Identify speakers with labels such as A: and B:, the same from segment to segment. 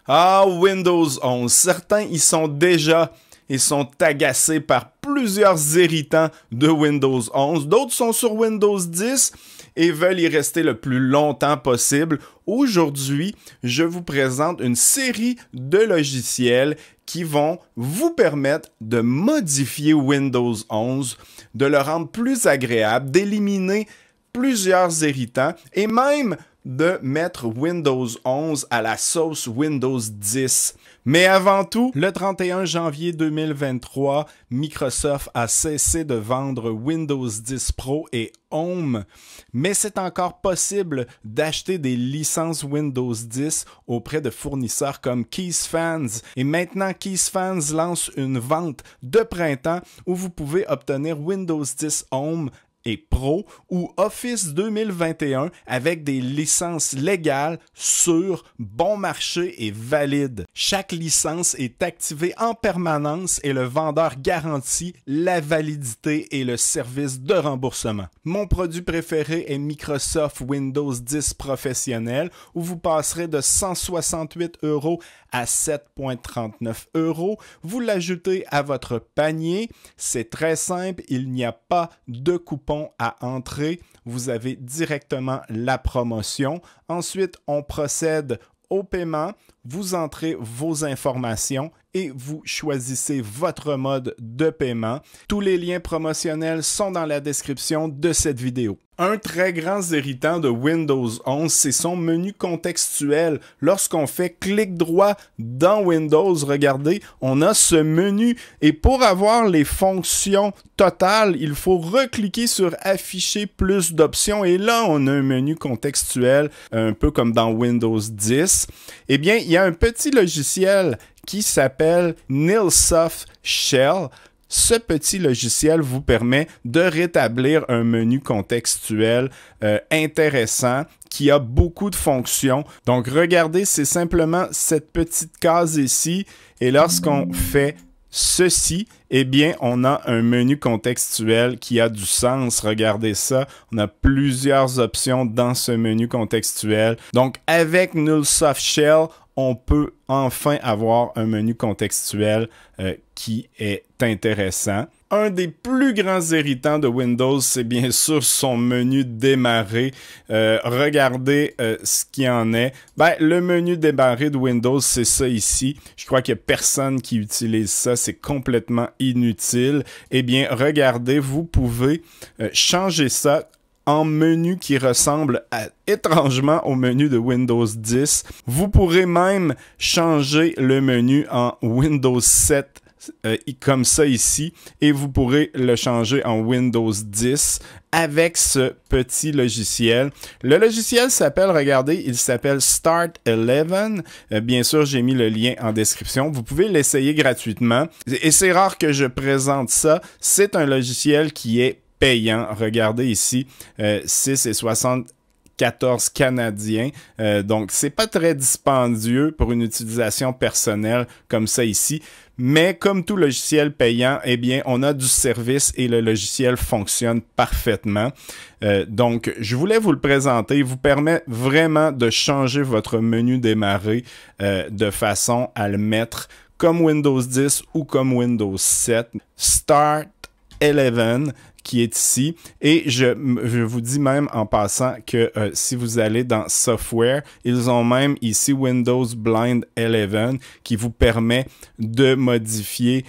A: Ah, Windows 11. Certains ils sont agacés par plusieurs irritants de Windows 11. D'autres sont sur Windows 10 et veulent y rester le plus longtemps possible. Aujourd'hui, je vous présente une série de logiciels qui vont vous permettre de modifier Windows 11, de le rendre plus agréable, d'éliminer plusieurs irritants et même de mettre Windows 11 à la sauce Windows 10. Mais avant tout, le 31 janvier 2023, Microsoft a cessé de vendre Windows 10 Pro et Home, mais c'est encore possible d'acheter des licences Windows 10 auprès de fournisseurs comme KeysFans. Et maintenant, KeysFans lance une vente de printemps où vous pouvez obtenir Windows 10 Home et Pro ou Office 2021 avec des licences légales, sûres, bon marché et valides. Chaque licence est activée en permanence et le vendeur garantit la validité et le service de remboursement. Mon produit préféré est Microsoft Windows 10 Professionnel où vous passerez de 168 € à 7,39 €. Vous l'ajoutez à votre panier. C'est très simple, il n'y a pas de coupon à entrer. Vous avez directement la promotion. Ensuite, on procède au paiement. Vous entrez vos informations et vous choisissez votre mode de paiement. Tous les liens promotionnels sont dans la description de cette vidéo. Un très grand irritant de Windows 11, c'est son menu contextuel. Lorsqu'on fait clic droit dans Windows, regardez, on a ce menu et pour avoir les fonctions totales, il faut recliquer sur afficher plus d'options et là, on a un menu contextuel, un peu comme dans Windows 10. Eh bien, il y a un petit logiciel qui s'appelle Nilsoft Shell. Ce petit logiciel vous permet de rétablir un menu contextuel intéressant qui a beaucoup de fonctions. Donc, regardez, c'est simplement cette petite case ici. Et lorsqu'on fait ceci, eh bien, on a un menu contextuel qui a du sens. Regardez ça. On a plusieurs options dans ce menu contextuel. Donc, avec Nilsoft Shell, on peut enfin avoir un menu contextuel qui est intéressant. Un des plus grands irritants de Windows, c'est bien sûr son menu démarrer. Regardez ce qu'il en est. Ben, le menu démarrer de Windows, c'est ça ici. Je crois qu'il n'y a personne qui utilise ça. C'est complètement inutile. Eh bien, regardez, vous pouvez changer ça en menu qui ressemble étrangement au menu de Windows 10. Vous pourrez même changer le menu en Windows 7 comme ça ici et vous pourrez le changer en Windows 10 avec ce petit logiciel. Le logiciel s'appelle, regardez, il s'appelle Start 11. Bien sûr, j'ai mis le lien en description. Vous pouvez l'essayer gratuitement et c'est rare que je présente ça. C'est un logiciel qui est payant. Regardez ici, 6,74 canadiens. Donc, c'est pas très dispendieux pour une utilisation personnelle comme ça ici. Mais comme tout logiciel payant, eh bien, on a du service et le logiciel fonctionne parfaitement. Donc, je voulais vous le présenter. Il vous permet vraiment de changer votre menu démarrer de façon à le mettre comme Windows 10 ou comme Windows 7. Start 11 qui est ici et je vous dis même en passant que si vous allez dans Software, ils ont même ici Windows Blind 11 qui vous permet de modifier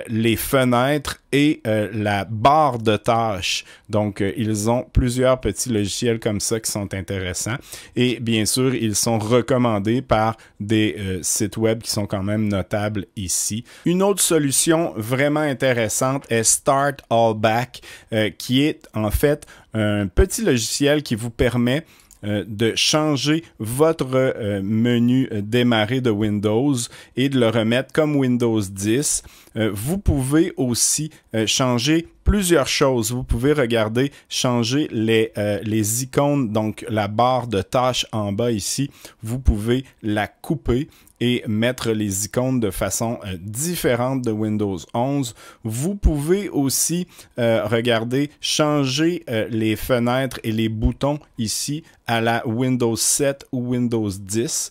A: les fenêtres et la barre de tâches. Donc, ils ont plusieurs petits logiciels comme ça qui sont intéressants et bien sûr, ils sont recommandés par des sites web qui sont quand même notables ici. Une autre solution vraiment intéressante est Start All Back qui est en fait un petit logiciel qui vous permet de changer votre menu démarrer de Windows et de le remettre comme Windows 10. Vous pouvez aussi changer plusieurs choses. Vous pouvez regarder, changer les icônes, donc la barre de tâches en bas ici. Vous pouvez la couper et mettre les icônes de façon différente de Windows 11. Vous pouvez aussi, regarder, changer les fenêtres et les boutons ici à la Windows 7 ou Windows 10.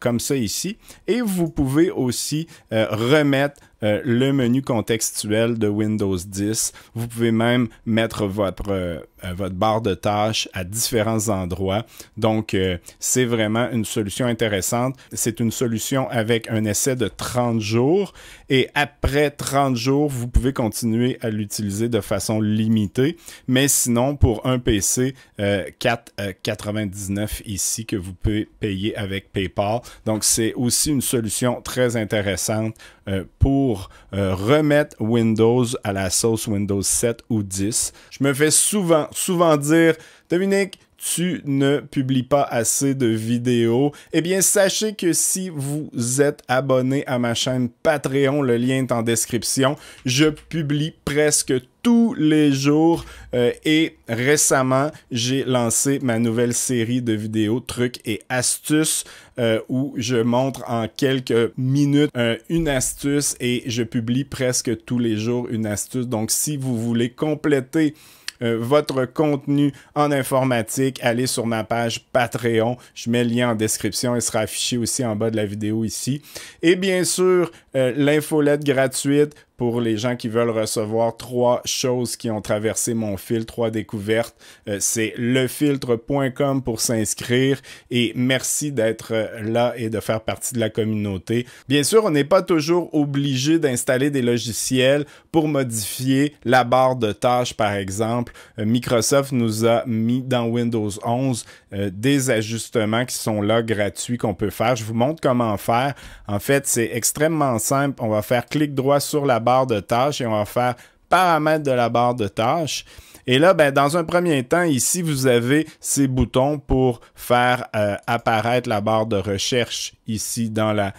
A: comme ça ici. Et vous pouvez aussi remettre le menu contextuel de Windows 10. Vous pouvez même mettre votre barre de tâches à différents endroits. Donc, c'est vraiment une solution intéressante. C'est une solution avec un essai de 30 jours. Et après 30 jours, vous pouvez continuer à l'utiliser de façon limitée. Mais sinon, pour un PC, 4,99 ici que vous pouvez payer avec PayPal. Donc, c'est aussi une solution très intéressante pour remettre Windows à la sauce Windows 7 ou 10. Je me fais souvent dire, Dominique, tu ne publies pas assez de vidéos. Eh bien, sachez que si vous êtes abonné à ma chaîne Patreon, le lien est en description, je publie presque tous les jours et récemment, j'ai lancé ma nouvelle série de vidéos trucs et astuces où je montre en quelques minutes une astuce et je publie presque tous les jours une astuce. Donc, si vous voulez compléter votre contenu en informatique, allez sur ma page Patreon. Je mets le lien en description. Il sera affiché aussi en bas de la vidéo ici. Et bien sûr, l'infolette gratuite pour les gens qui veulent recevoir 3 choses qui ont traversé mon fil, 3 découvertes. C'est lefiltre.com pour s'inscrire et merci d'être là et de faire partie de la communauté. Bien sûr, on n'est pas toujours obligé d'installer des logiciels pour modifier la barre de tâches, par exemple. Microsoft nous a mis dans Windows 11 des ajustements qui sont là gratuits qu'on peut faire. Je vous montre comment faire. En fait, c'est extrêmement simple. On va faire clic droit sur la barre de tâches et on va faire paramètres de la barre de tâches. Et là, ben, dans un premier temps, ici, vous avez ces boutons pour faire apparaître la barre de recherche ici dans la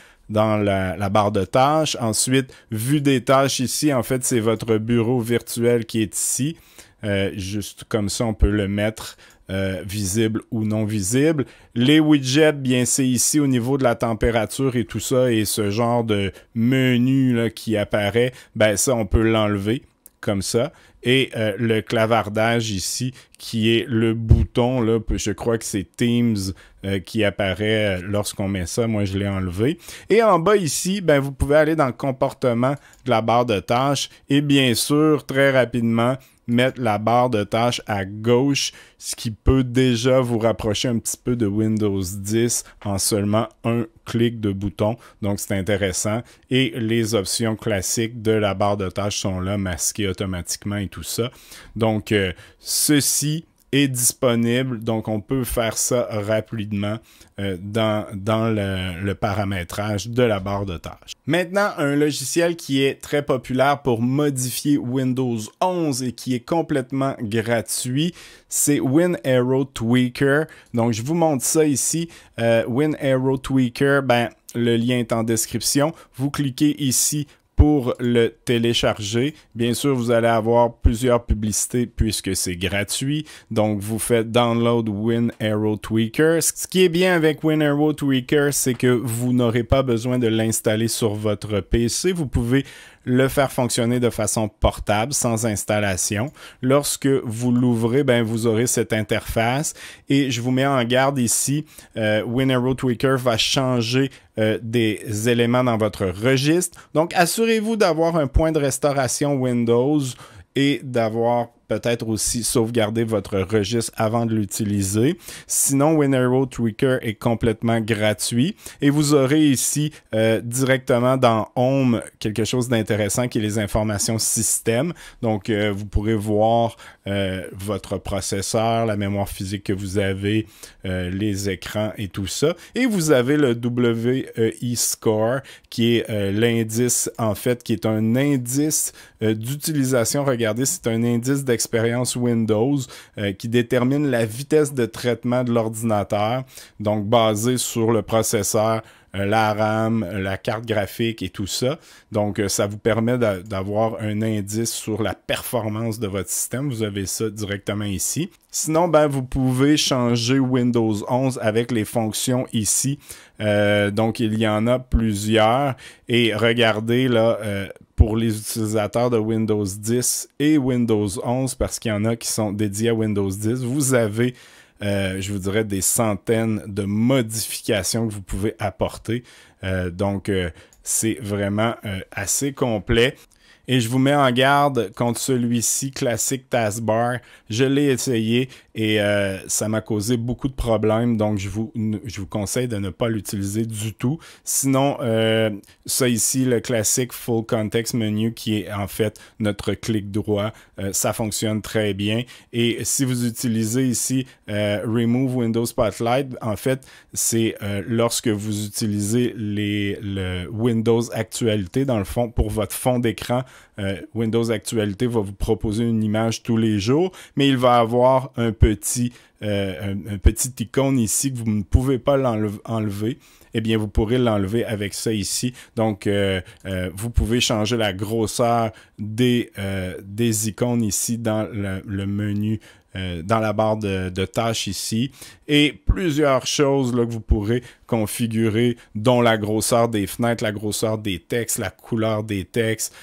A: barre de tâches. Ensuite, vue des tâches ici, en fait, c'est votre bureau virtuel qui est ici. Juste comme ça, on peut le mettre visible ou non visible. Les widgets, bien, c'est ici au niveau de la température et tout ça, et ce genre de menu là, qui apparaît, ben ça, on peut l'enlever comme ça. Et le clavardage ici, qui est le bouton, là, je crois que c'est Teams qui apparaît lorsqu'on met ça. Moi, je l'ai enlevé. Et en bas ici, ben, vous pouvez aller dans le comportement de la barre de tâches et bien sûr, très rapidement, mettre la barre de tâches à gauche, ce qui peut déjà vous rapprocher un petit peu de Windows 10 en seulement un clic de bouton. Donc, c'est intéressant. Et les options classiques de la barre de tâches sont là, masquées automatiquement et tout ça. Donc, ceci est disponible, donc on peut faire ça rapidement dans le paramétrage de la barre de tâches. Maintenant, un logiciel qui est très populaire pour modifier Windows 11 et qui est complètement gratuit, c'est WinArrow Tweaker. Donc, je vous montre ça ici. WinArrow Tweaker, ben, le lien est en description. Vous cliquez ici pour le télécharger. Bien sûr, vous allez avoir plusieurs publicités puisque c'est gratuit. Donc, vous faites Download WinArrow Tweaker. Ce qui est bien avec WinArrow Tweaker, c'est que vous n'aurez pas besoin de l'installer sur votre PC. Vous pouvez le faire fonctionner de façon portable, sans installation. Lorsque vous l'ouvrez, ben, vous aurez cette interface. Et je vous mets en garde ici, WinArrow Tweaker va changer des éléments dans votre registre. Donc, assurez-vous d'avoir un point de restauration Windows et d'avoir peut-être aussi sauvegarder votre registre avant de l'utiliser. Sinon, WinArrow Tweaker est complètement gratuit et vous aurez ici directement dans Home quelque chose d'intéressant qui est les informations système. Donc, vous pourrez voir votre processeur, la mémoire physique que vous avez, les écrans et tout ça. Et vous avez le WEI Score qui est l'indice, en fait, qui est un indice d'utilisation. Regardez, c'est un indice d'expérience Windows qui détermine la vitesse de traitement de l'ordinateur, donc basé sur le processeur, la RAM, la carte graphique et tout ça. Donc, ça vous permet d'avoir un indice sur la performance de votre système. Vous avez ça directement ici. Sinon, ben, vous pouvez changer Windows 11 avec les fonctions ici. Donc, il y en a plusieurs. Et regardez là, pour les utilisateurs de Windows 10 et Windows 11, parce qu'il y en a qui sont dédiés à Windows 10, vous avez je vous dirais, des centaines de modifications que vous pouvez apporter. Donc, c'est vraiment assez complet. Et je vous mets en garde contre celui-ci, Classic Taskbar. Je l'ai essayé et ça m'a causé beaucoup de problèmes, donc je vous conseille de ne pas l'utiliser du tout. Sinon, ça ici, le Classic Full Context Menu, qui est en fait notre clic droit, ça fonctionne très bien. Et si vous utilisez ici Remove Windows Spotlight, en fait, c'est lorsque vous utilisez le Windows Actualité, dans le fond, pour votre fond d'écran. Windows Actualité va vous proposer une image tous les jours, mais il va avoir un petit icône ici que vous ne pouvez pas enlever. Eh bien, vous pourrez l'enlever avec ça ici. Donc, vous pouvez changer la grosseur des icônes ici dans le menu, dans la barre de tâches ici, et plusieurs choses là, que vous pourrez configurer, dont la grosseur des fenêtres, la grosseur des textes, la couleur des textes,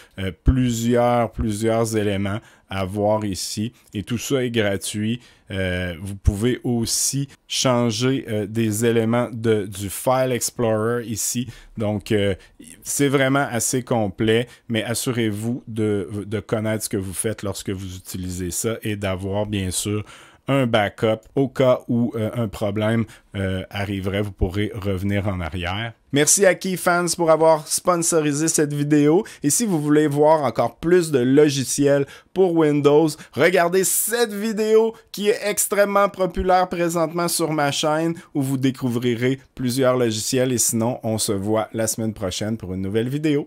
A: plusieurs éléments à voir ici. Et tout ça est gratuit. Vous pouvez aussi changer des éléments du File Explorer ici. Donc, c'est vraiment assez complet, mais assurez-vous de connaître ce que vous faites lorsque vous utilisez ça et d'avoir, bien sûr, un backup au cas où un problème arriverait, vous pourrez revenir en arrière. Merci à KeyFans pour avoir sponsorisé cette vidéo. Et si vous voulez voir encore plus de logiciels pour Windows, regardez cette vidéo qui est extrêmement populaire présentement sur ma chaîne où vous découvrirez plusieurs logiciels. Et sinon, on se voit la semaine prochaine pour une nouvelle vidéo.